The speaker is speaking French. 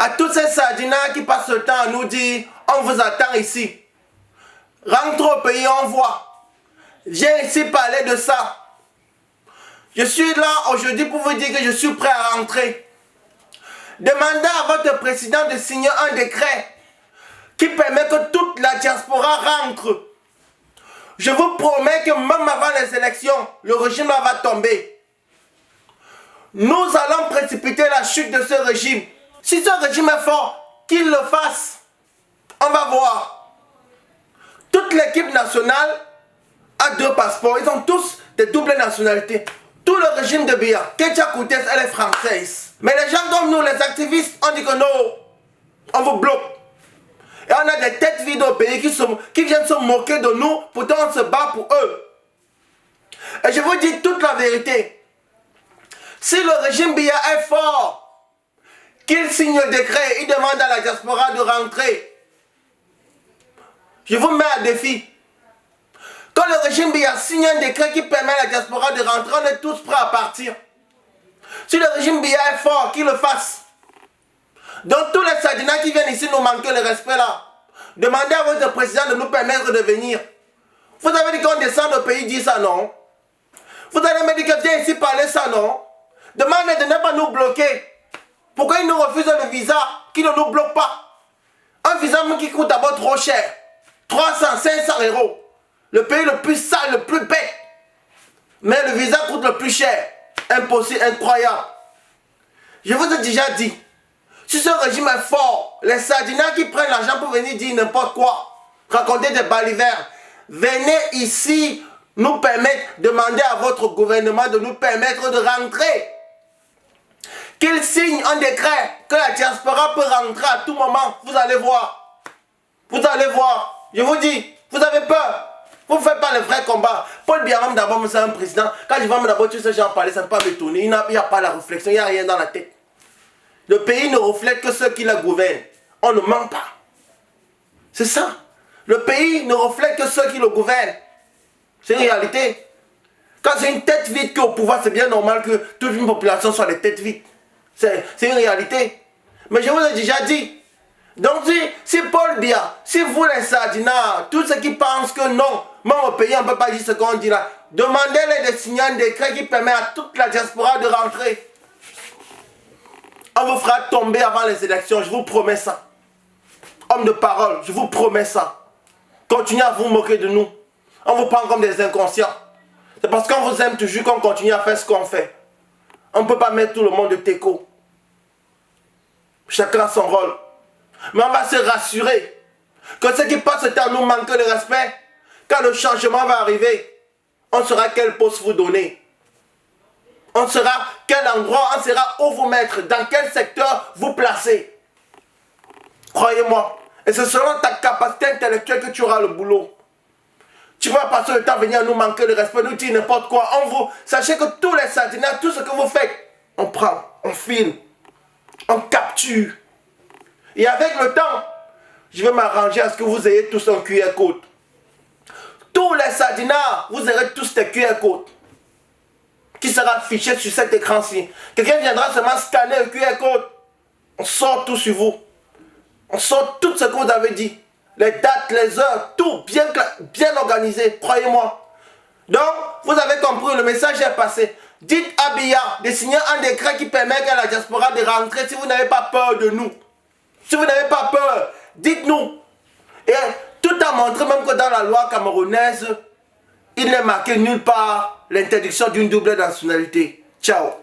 À tous ces sardinats qui passent le temps à nous dire on vous attend ici. Rentre au pays, on voit. J'ai ici parlé de ça. Je suis là aujourd'hui pour vous dire que je suis prêt à rentrer. Demandez à votre président de signer un décret qui permet que toute la diaspora rentre. Je vous promets que même avant les élections, le régime va tomber. Nous allons précipiter la chute de ce régime. Si ce régime est fort, qu'il le fasse. On va voir. Toute l'équipe nationale a 2 passeports. Ils ont tous des doubles nationalités. Tout le régime de Biya, Ketia Koutes, elle est française. Mais les gens comme nous, les activistes, on dit que non, on vous bloque. Et on a des têtes vides au pays qui viennent se moquer de nous, pourtant on se bat pour eux. Et je vous dis toute la vérité. Si le régime Biya est fort, qu'il signe le décret, il demande à la diaspora de rentrer. Je vous mets à défi. Quand le régime Biya signe un décret qui permet à la diaspora de rentrer, on est tous prêts à partir. Si le régime Biya est fort, qu'il le fasse. Donc tous les sardinats qui viennent ici nous manquer le respect là. Demandez à votre président de nous permettre de venir. Vous avez dit qu'on descend au pays, dit ça non. Vous allez me dire que viens ici parler ça non. Demandez de ne pas nous bloquer. Pourquoi ils nous refusent le visa qui ne nous bloque pas? Un visa qui coûte d'abord trop cher. 300, 500 €. Le pays le plus sale, le plus bête. Mais le visa coûte le plus cher. Impossible, incroyable. Je vous ai déjà dit. Si ce régime est fort, les sardinats qui prennent l'argent pour venir dire n'importe quoi, raconter des balivernes, venez ici nous permettre, demander à votre gouvernement de nous permettre de rentrer. Qu'il signe un décret que la diaspora peut rentrer à tout moment. Vous allez voir. Vous allez voir. Je vous dis, vous avez peur. Vous ne faites pas le vrai combat. Paul Biya d'abord, c'est un président. Quand je vais d'abord tous ces gens parler, ça ne peut pas me tourner. Il n'y a pas la réflexion, il n'y a rien dans la tête. Le pays ne reflète que ceux qui la gouvernent. On ne ment pas. C'est ça. Le pays ne reflète que ceux qui le gouvernent. C'est une réalité. Quand c'est une tête vide qui est au pouvoir, c'est bien normal que toute une population soit des têtes vides. C'est une réalité. Mais je vous ai déjà dit. Donc si Paul Biya, si vous les sardinats, tous ceux qui pensent que non, même au pays on ne peut pas dire ce qu'on dit là, demandez-les de signer un décret qui permet à toute la diaspora de rentrer. On vous fera tomber avant les élections, je vous promets ça. Homme de parole, je vous promets ça. Continuez à vous moquer de nous. On vous prend comme des inconscients. C'est parce qu'on vous aime toujours qu'on continue à faire ce qu'on fait. On ne peut pas mettre tout le monde de teco. Chacun a son rôle. Mais on va se rassurer que ceux qui passent le temps nous manquent de respect. Quand le changement va arriver, on saura quel poste vous donner. On saura quel endroit, on saura où vous mettre, dans quel secteur vous placer. Croyez-moi. Et c'est selon ta capacité intellectuelle que tu auras le boulot. Tu vas passer le temps à venir nous manquer de respect, nous dire n'importe quoi. Sachez que tous les sardinats, tout ce que vous faites, on prend, on filme, on capture. Et avec le temps, je vais m'arranger à ce que vous ayez tous un QR code. Tous les sardinats, vous aurez tous des QR codes qui sera affiché sur cet écran-ci. Quelqu'un viendra seulement scanner le QR code. On sort tout sur vous. On sort tout ce que vous avez dit. Les dates, les heures, tout bien organisé, croyez-moi. Donc, vous avez compris, le message est passé. Dites à Biya de signer un décret qui permet à la diaspora de rentrer si vous n'avez pas peur de nous. Si vous n'avez pas peur, dites-nous. Et tout a montré même que dans la loi camerounaise, il n'est marqué nulle part l'interdiction d'une double nationalité. Ciao.